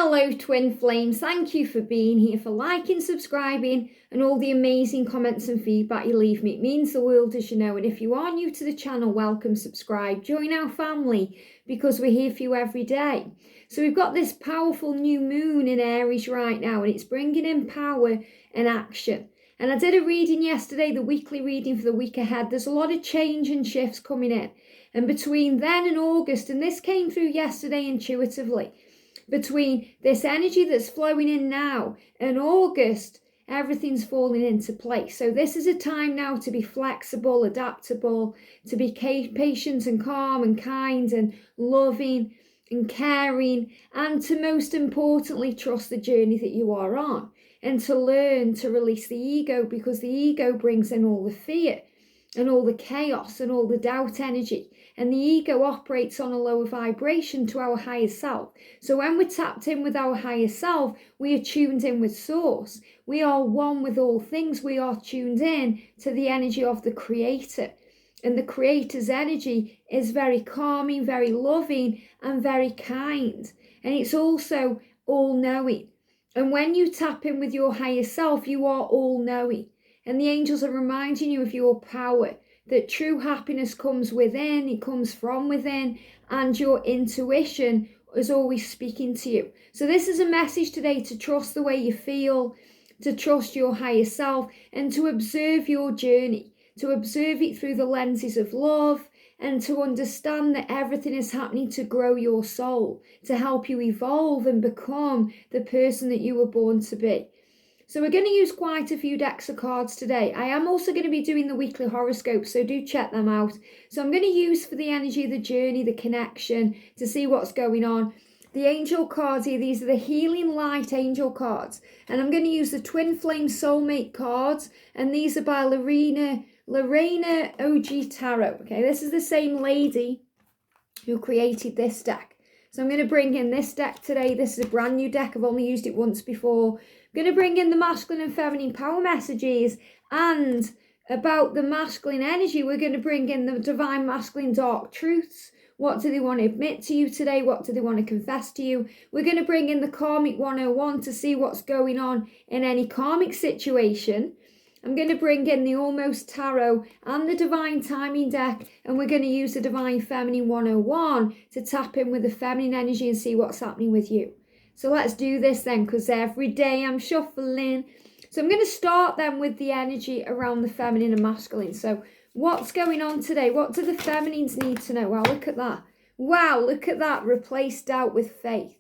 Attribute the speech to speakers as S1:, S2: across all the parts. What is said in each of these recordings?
S1: Hello twin flames, thank you for being here, for liking, subscribing and all the amazing comments and feedback you leave me. It means the world, as you know, and if you are new to the channel, welcome, subscribe, join our family because we're here for you every day. So we've got this powerful new moon in Aries right now and it's bringing in power and action. And I did a reading yesterday, the weekly reading for the week ahead. There's a lot of change and shifts coming in. And between then and August, and this came through yesterday intuitively, between this energy that's flowing in now and August, everything's falling into place. So this is a time now to be flexible, adaptable, to be patient and calm and kind and loving and caring, and to most importantly trust the journey that you are on, and to learn to release the ego, because the ego brings in all the fear and all the chaos and all the doubt energy. And the ego operates on a lower vibration to our higher self. So when we're tapped in with our higher self, we are tuned in with source. We are one with all things. We are tuned in to the energy of the creator. And the creator's energy is very calming, very loving, and very kind. And it's also all-knowing. And when you tap in with your higher self, you are all-knowing. And the angels are reminding you of your power, that true happiness comes within, it comes from within, and your intuition is always speaking to you. So this is a message today to trust the way you feel, to trust your higher self, and to observe your journey, to observe it through the lenses of love, and to understand that everything is happening to grow your soul, to help you evolve and become the person that you were born to be. So we're going to use quite a few decks of cards today. I am also going to be doing the weekly horoscopes, so do check them out. So I'm going to use for the energy, the journey, the connection, to see what's going on. The angel cards here, these are the healing light angel cards. And I'm going to use the twin flame soulmate cards. And these are by Reina OG Tarot. Okay, this is the same lady who created this deck. So I'm going to bring in this deck today. This is a brand new deck. I've only used it once before. I'm going to bring in the masculine and feminine power messages, and about the masculine energy, we're going to bring in the divine masculine dark truths. What do they want to admit to you today? What do they want to confess to you? We're going to bring in the Karmic 101 to see what's going on in any karmic situation. I'm going to bring in the Almost Tarot and the Divine Timing deck, and we're going to use the Divine Feminine 101 to tap in with the feminine energy and see what's happening with you. So let's do this then, because every day I'm shuffling. So I'm going to start then with the energy around the feminine and masculine. So what's going on today? What do the feminines need to know? Wow, look at that. Wow, look at that. Replace doubt with faith.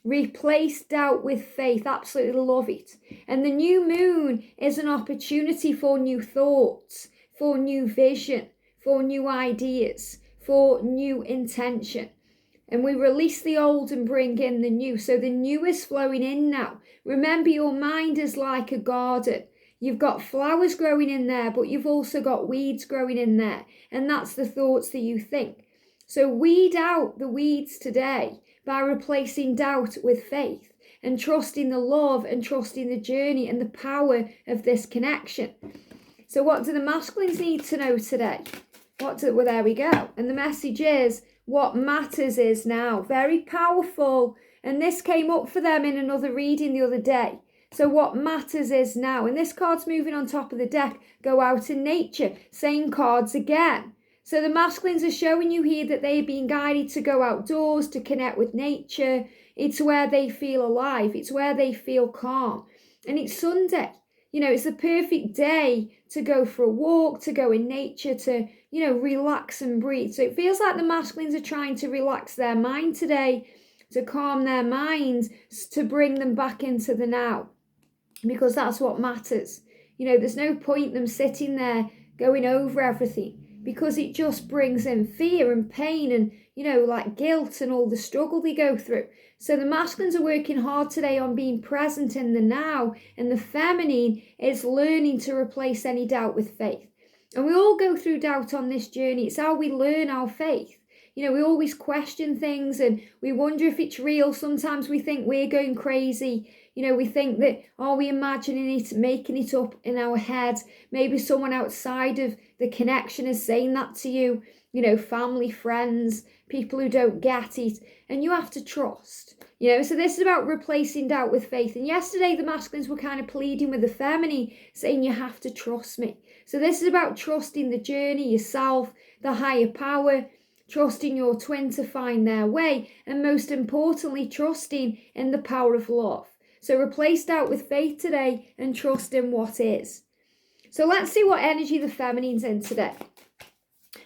S1: Replace doubt with faith. Absolutely love it. And the new moon is an opportunity for new thoughts, for new vision, for new ideas, for new intention. And we release the old and bring in the new. So the new is flowing in now. Remember, your mind is like a garden. You've got flowers growing in there, but you've also got weeds growing in there. And that's the thoughts that you think. So weed out the weeds today by replacing doubt with faith and trusting the love and trusting the journey and the power of this connection. So what do the masculines need to know today? Well, there we go. And the message is, what matters is now. Very powerful. And this came up for them in another reading the other day. So what matters is now. And this card's moving on top of the deck. Go out in nature. Same cards again. So the masculines are showing you here that they're being guided to go outdoors, to connect with nature. It's where they feel alive. It's where they feel calm. And it's Sunday. You know, it's the perfect day to go for a walk, to go in nature, to, you know, relax and breathe. So it feels like the masculines are trying to relax their mind today, to calm their minds, to bring them back into the now, because that's what matters. You know, there's no point them sitting there going over everything, because it just brings in fear and pain and, you know, like guilt and all the struggle they go through. So the masculines are working hard today on being present in the now, and the feminine is learning to replace any doubt with faith. And we all go through doubt on this journey. It's how we learn our faith. You know, we always question things and we wonder if it's real. Sometimes we think we're going crazy. You know, we think that, are we imagining it, making it up in our heads? Maybe someone outside of the connection is saying that to you. You know, family, friends, people who don't get it, and you have to trust. So this is about replacing doubt with faith. And yesterday the masculines were kind of pleading with the feminine, saying you have to trust me. So this is about trusting the journey, yourself, the higher power, trusting your twin to find their way, and most importantly, trusting in the power of love. So replace doubt with faith today and trust in what is. So let's see what energy the feminine's in today.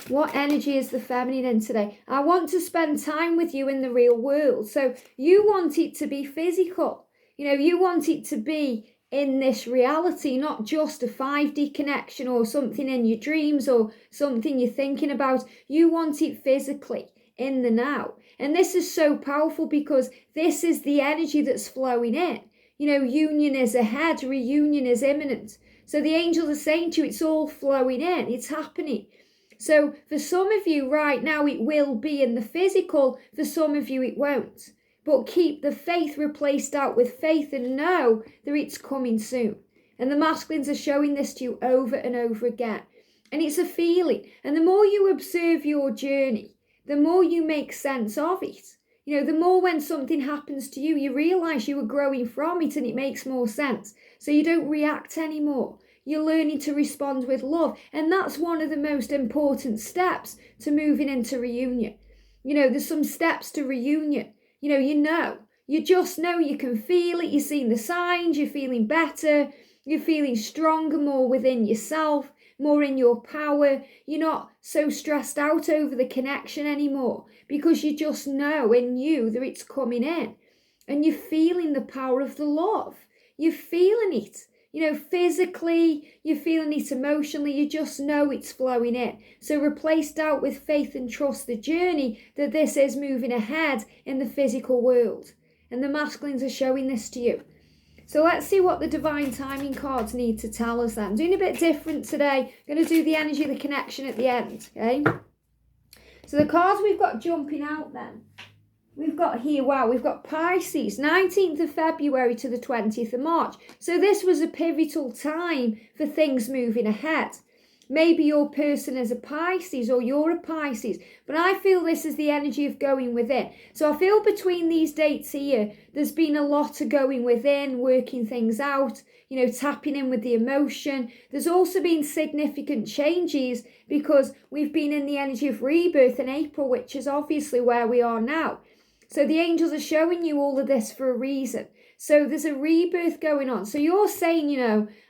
S1: What energy is the feminine in today? I want to spend time with you in the real world. So you want it to be physical. You want it to be in this reality, not just a 5D connection or something in your dreams or something you're thinking about. You want it physically in the now. And this is so powerful because this is the energy that's flowing in. Union is ahead, reunion is imminent. So the angels are saying to you, it's all flowing in, it's happening. So for some of you right now, it will be in the physical. For some of you, it won't. But keep the faith replaced out with faith and know that it's coming soon. And the masculines are showing this to you over and over again. And it's a feeling. And the more you observe your journey, the more you make sense of it. The more when something happens to you, you realize you were growing from it and it makes more sense. So you don't react anymore. You're learning to respond with love. And that's one of the most important steps to moving into reunion. There's some steps to reunion. You just know, you can feel it. You're seeing the signs. You're feeling better. You're feeling stronger, more within yourself, more in your power. You're not so stressed out over the connection anymore because you just know in you that it's coming in. And you're feeling the power of the love. You're feeling it. Physically, you're feeling it emotionally, you just know it's flowing in. So replace doubt with faith and trust the journey that this is moving ahead in the physical world. And the masculines are showing this to you. So let's see what the divine timing cards need to tell us then. Doing a bit different today. I'm going to do the energy of the connection at the end, okay? So the cards we've got jumping out then. We've got here, we've got Pisces, 19th of February to the 20th of March. So this was a pivotal time for things moving ahead. Maybe your person is a Pisces or you're a Pisces, but I feel this is the energy of going within. So I feel between these dates here, there's been a lot of going within, working things out, tapping in with the emotion. There's also been significant changes because we've been in the energy of rebirth in April, which is obviously where we are now. So the angels are showing you all of this for a reason. So there's a rebirth going on. So you're saying,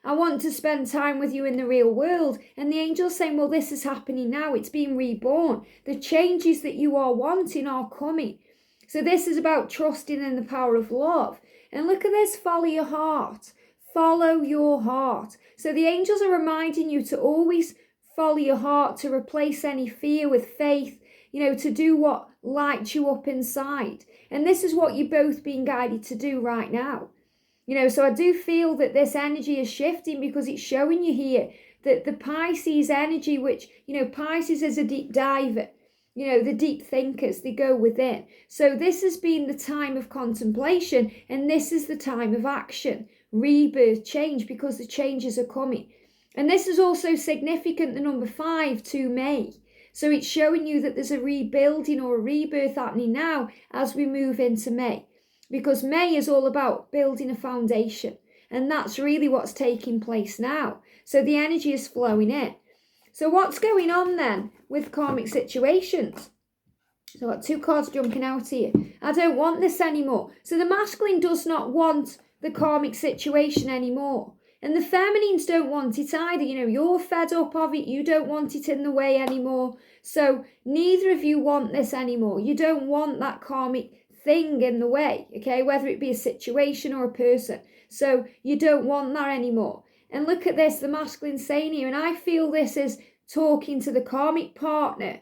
S1: I want to spend time with you in the real world. And the angel's saying, well, this is happening now. It's being reborn. The changes that you are wanting are coming. So this is about trusting in the power of love. And look at this, follow your heart. Follow your heart. So the angels are reminding you to always follow your heart, to replace any fear with faith, to do what lights you up inside. And this is what you're both being guided to do right now. So I do feel that this energy is shifting because it's showing you here that the Pisces energy, which, Pisces is a deep diver, the deep thinkers, they go within. So this has been the time of contemplation and this is the time of action, rebirth, change, because the changes are coming. And this is also significant, the number 5 to May. So it's showing you that there's a rebuilding or a rebirth happening now as we move into May. Because May is all about building a foundation. And that's really what's taking place now. So the energy is flowing in. So what's going on then with karmic situations? So I've got 2 cards jumping out here. I don't want this anymore. So the masculine does not want the karmic situation anymore. And the feminines don't want it either. You're fed up of it. You don't want it in the way anymore. So neither of you want this anymore. You don't want that karmic thing in the way, okay? Whether it be a situation or a person. So you don't want that anymore. And look at this, the masculine saying here, and I feel this is talking to the karmic partner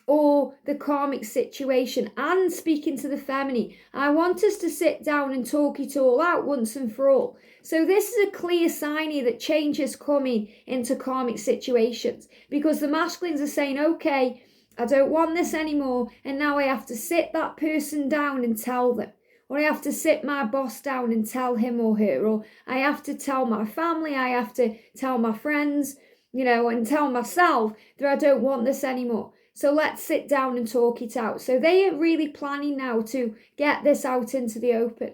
S1: or the karmic situation and speaking to the feminine. I want us to sit down and talk it all out once and for all. So this is a clear sign here that change is coming into karmic situations because the masculines are saying, okay, I don't want this anymore. And now I have to sit that person down and tell them. Or I have to sit my boss down and tell him or her. Or I have to tell my family. I have to tell my friends, and tell myself that I don't want this anymore. So let's sit down and talk it out. So they are really planning now to get this out into the open.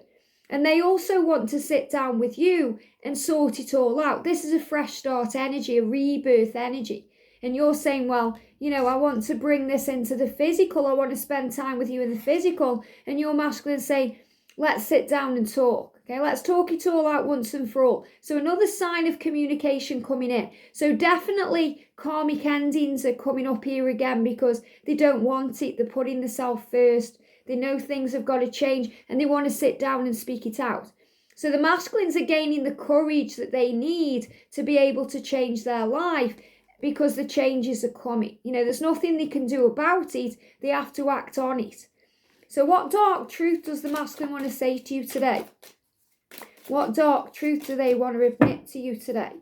S1: And they also want to sit down with you and sort it all out. This is a fresh start energy, a rebirth energy. And you're saying, well, I want to bring this into the physical. I want to spend time with you in the physical. And your masculine saying, let's sit down and talk. Okay, let's talk it all out once and for all. So another sign of communication coming in. So definitely karmic endings are coming up here again because they don't want it. They're putting the self first. They know things have got to change and they want to sit down and speak it out. So the masculines are gaining the courage that they need to be able to change their life because the changes are coming. There's nothing they can do about it. They have to act on it. So what dark truth does the masculine want to say to you today? What dark truth do they want to admit to you today?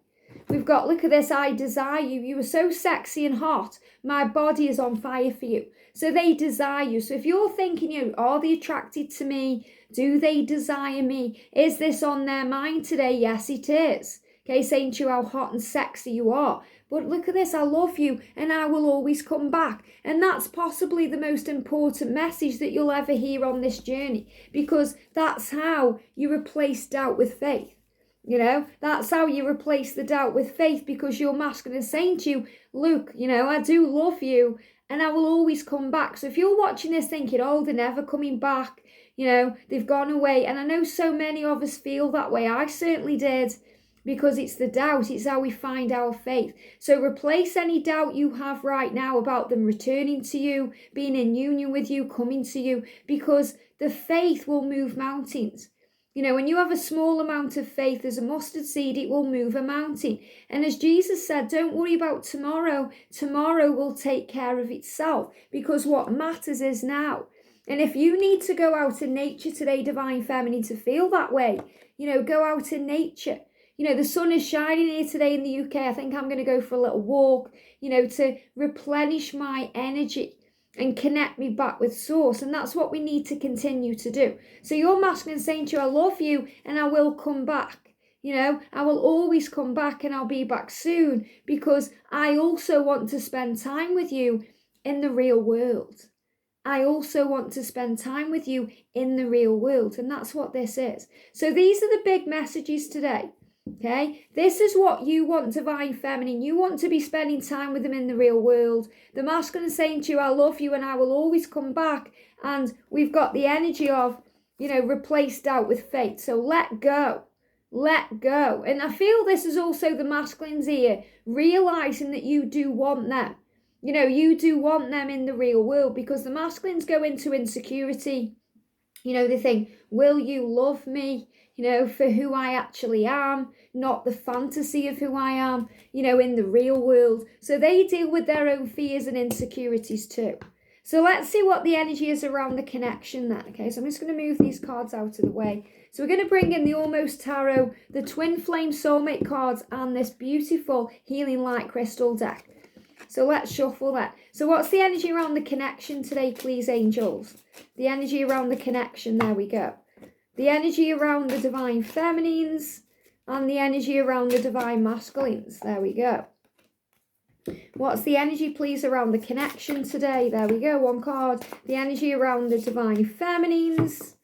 S1: We've got, look at this, I desire you. You are so sexy and hot. My body is on fire for you. So they desire you. So if you're thinking, are they attracted to me? Do they desire me? Is this on their mind today? Yes, it is. Okay, saying to you how hot and sexy you are. But look at this, I love you and I will always come back. And that's possibly the most important message that you'll ever hear on this journey, because that's how you replace doubt with faith. That's how you replace the doubt with faith, because your masculine is saying to you, look, I do love you and I will always come back. So if you're watching this thinking, oh, they're never coming back, they've gone away. And I know so many of us feel that way. I certainly did. Because it's the doubt, it's how we find our faith. So replace any doubt you have right now about them returning to you, being in union with you, coming to you, because the faith will move mountains. When you have a small amount of faith as a mustard seed, it will move a mountain. And as Jesus said, don't worry about tomorrow. Tomorrow will take care of itself, because what matters is now. And if you need to go out in nature today, Divine Feminine, to feel that way, go out in nature. The sun is shining here today in the UK. I think I'm going to go for a little walk, to replenish my energy and connect me back with source. And that's what we need to continue to do. So your masculine is saying to you, I love you and I will come back. I will always come back and I'll be back soon, because I also want to spend time with you in the real world. I also want to spend time with you in the real world. And that's what this is. So these are the big messages today. Okay, this is what you want, Divine Feminine. You want to be spending time with them in the real world. The masculine is saying to you, I love you and I will always come back. And we've got the energy of, replace doubt with faith. So let go. Let go. And I feel this is also the masculine's here, realizing that you do want them. You do want them in the real world, because the masculines go into insecurity. They think, will you love me? For who I actually am, not the fantasy of who I am, in the real world. So they deal with their own fears and insecurities too. So let's see what the energy is around the connection then. Okay, so I'm just going to move these cards out of the way. So we're going to bring in the Almost Tarot, the Twin Flame Soulmate cards, and this beautiful Healing Light Crystal deck. So let's shuffle that. So what's the energy around the connection today, please, angels? The energy around the connection, there we go. The energy around the Divine Feminines and the energy around the Divine Masculines. There we go. What's the energy, please, around the connection today? There we go, one card. The energy around the Divine Feminines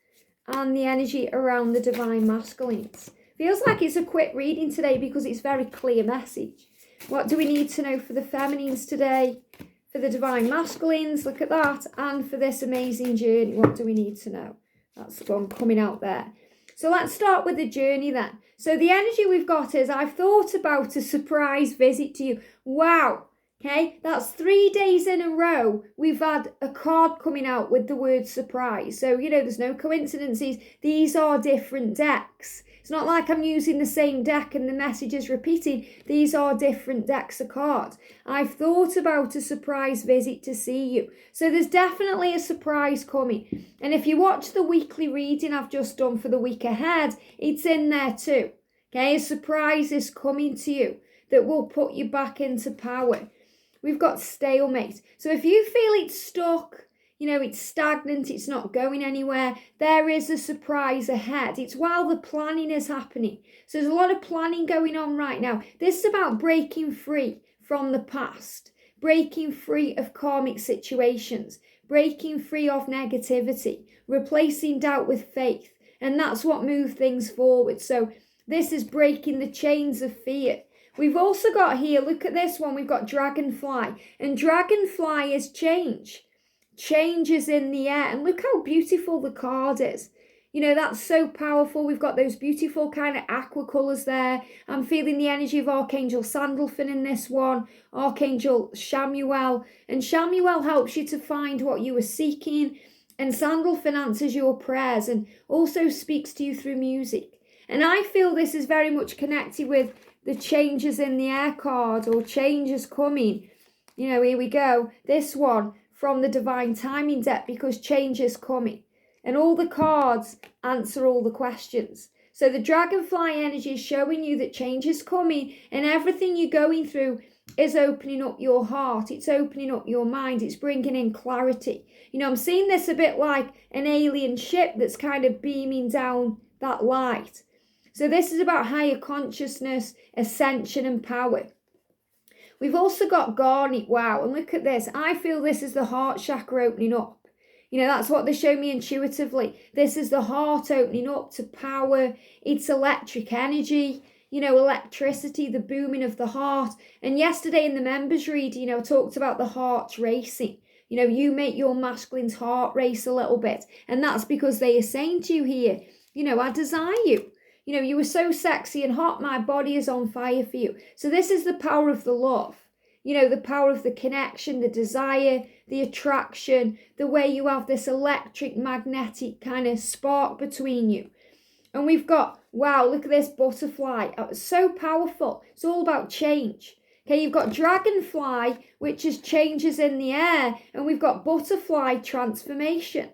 S1: and the energy around the Divine Masculines. Feels like it's a quick reading today because it's very clear message. What do we need to know for the Feminines today? For the Divine Masculines, look at that. And for this amazing journey, what do we need to know? That's one coming out there. So let's start with the journey then. So the energy we've got is, I've thought about a surprise visit to you. Wow. Okay, that's 3 days in a row we've had a card coming out with the word surprise. So, there's no coincidences. These are different decks. It's not like I'm using the same deck and the message is repeating. These are different decks of cards. I've thought about a surprise visit to see you. So there's definitely a surprise coming. And if you watch the weekly reading I've just done for the week ahead, it's in there too. Okay, a surprise is coming to you that will put you back into power. We've got stalemate. So if you feel it's stuck, it's stagnant, it's not going anywhere, there is a surprise ahead. It's while the planning is happening. So there's a lot of planning going on right now. This is about breaking free from the past, breaking free of karmic situations, breaking free of negativity, replacing doubt with faith. And that's what moves things forward. So this is breaking the chains of fear. We've also got here, look at this one, we've got dragonfly. And dragonfly is change. Change is in the air. And look how beautiful the card is. You know, that's so powerful. We've got those beautiful kind of aqua colours there. I'm feeling the energy of Archangel Sandalphon in this one. Archangel Shamuel. And Shamuel helps you to find what you were seeking. And Sandalphon answers your prayers and also speaks to you through music. And I feel this is very much connected with the changes in the air card, or changes coming. You know, here we go. This one from the Divine Timing deck, because change is coming. And all the cards answer all the questions. So the dragonfly energy is showing you that change is coming, and everything you're going through is opening up your heart. It's opening up your mind. It's bringing in clarity. You know, I'm seeing this a bit like an alien ship that's kind of beaming down that light. So this is about higher consciousness, ascension and power. We've also got garnet. Wow, and look at this. I feel this is the heart chakra opening up. You know, that's what they show me intuitively. This is the heart opening up to power. It's electric energy, you know, electricity, the booming of the heart. And yesterday in the members read, you know, I talked about the heart racing. You know, you make your masculine's heart race a little bit. And that's because they are saying to you here, you know, I desire you. You know, you were so sexy and hot, my body is on fire for you. So this is the power of the love. You know, the power of the connection, the desire, the attraction, the way you have this electric, magnetic kind of spark between you. And we've got, wow, look at this butterfly. It's so powerful. It's all about change. Okay, you've got dragonfly, which is changes in the air. And we've got butterfly, transformation.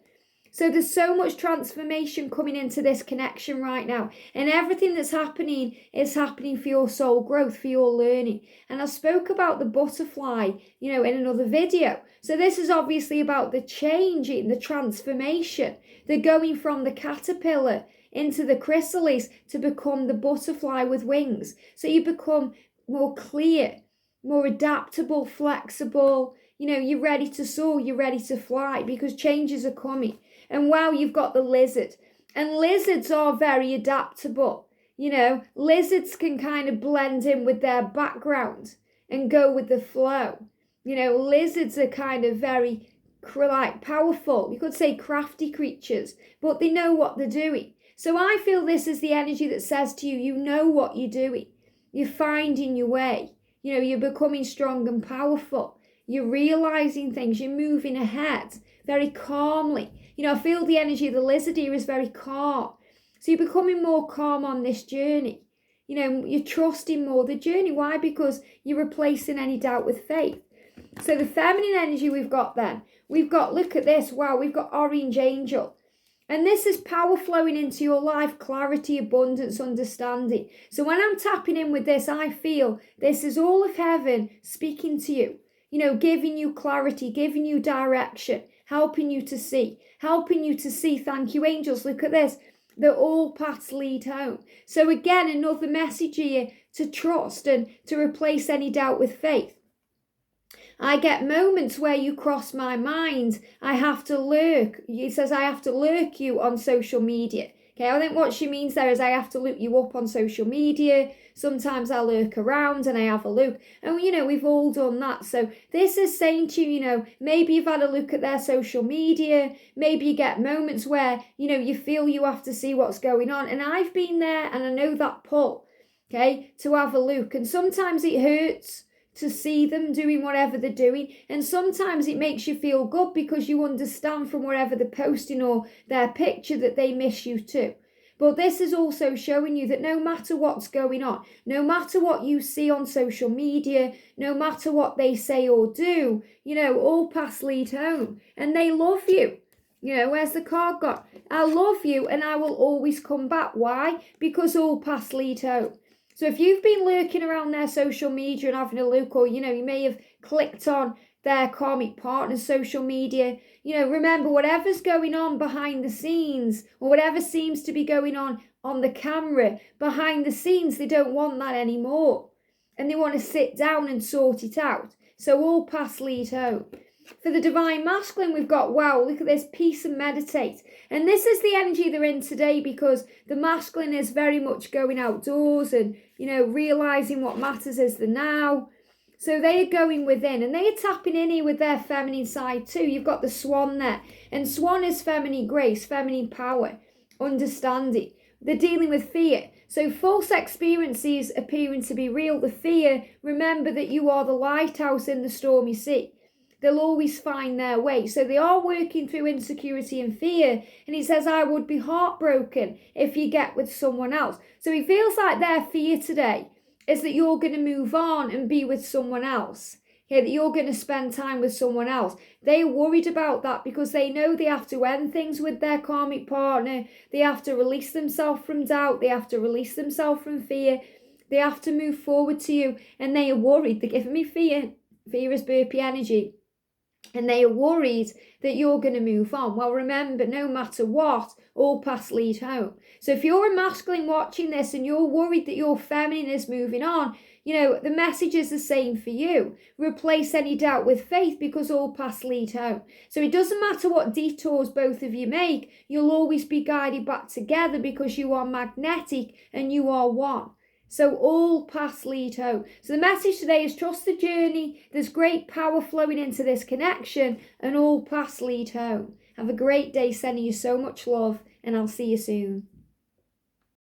S1: So there's so much transformation coming into this connection right now. And everything that's happening is happening for your soul growth, for your learning. And I spoke about the butterfly, you know, in another video. So this is obviously about the changing, the transformation. The going from the caterpillar into the chrysalis to become the butterfly with wings. So you become more clear, more adaptable, flexible. You know, you're ready to soar, you're ready to fly, because changes are coming. And wow, you've got the lizard. And lizards are very adaptable. You know, lizards can kind of blend in with their background and go with the flow. You know, lizards are kind of very like powerful. You could say crafty creatures, but they know what they're doing. So I feel this is the energy that says to you, you know what you're doing. You're finding your way. You know, you're becoming strong and powerful. You're realizing things. You're moving ahead very calmly. You know, I feel the energy of the lizard here is very calm. So you're becoming more calm on this journey. You know, you're trusting more the journey. Why? Because you're replacing any doubt with faith. So the feminine energy we've got then. We've got, look at this. Wow, we've got orange angel. And this is power flowing into your life, clarity, abundance, understanding. So when I'm tapping in with this, I feel this is all of heaven speaking to you. You know, giving you clarity, giving you direction, helping you to see. Thank you, angels. Look at this. That all paths lead home. So again, another message here to trust and to replace any doubt with faith. I get moments where you cross my mind. I have to lurk. It says I have to lurk you on social media. Okay, I think what she means there is I have to look you up on social media. Sometimes I lurk around and I have a look. And, you know, we've all done that. So this is saying to you, you know, maybe you've had a look at their social media. Maybe you get moments where, you know, you feel you have to see what's going on. And I've been there and I know that pull, okay, to have a look. And sometimes it hurts to see them doing whatever they're doing. And sometimes it makes you feel good because you understand from wherever they're posting or their picture that they miss you too. But this is also showing you that no matter what's going on, no matter what you see on social media, no matter what they say or do, you know, all paths lead home. And they love you. You know, where's the card gone? I love you and I will always come back. Why? Because all paths lead home. So if you've been lurking around their social media and having a look, or, you know, you may have clicked on their karmic partner's social media, you know, remember whatever's going on behind the scenes, or whatever seems to be going on the camera, behind the scenes, they don't want that anymore. And they want to sit down and sort it out. So all paths lead home. For the divine masculine, we've got, wow, look at this, peace and meditate. And this is the energy they're in today, because the masculine is very much going outdoors and, realizing what matters is the now. So they are going within, and they are tapping in here with their feminine side too. You've got the swan there, and swan is feminine grace, feminine power, understanding. They're dealing with fear. So false experiences appearing to be real. The fear, remember that you are the lighthouse in the stormy sea. They'll always find their way. So they are working through insecurity and fear. And he says, I would be heartbroken if you get with someone else. So he feels like their fear today is that you're going to move on and be with someone else. That you're going to spend time with someone else. They're worried about that because they know they have to end things with their karmic partner. They have to release themselves from doubt. They have to release themselves from fear. They have to move forward to you. And they are worried. They're giving me fear. Fear is burpee energy. And they are worried that you're going to move on. Well, remember, no matter what, all paths lead home. So if you're a masculine watching this and you're worried that your feminine is moving on, the message is the same for you. Replace any doubt with faith, because all paths lead home. So it doesn't matter what detours both of you make, you'll always be guided back together because you are magnetic and you are one. So all paths lead home. So the message today is trust the journey. There's great power flowing into this connection, and all paths lead home. Have a great day, sending you so much love, and I'll see you soon.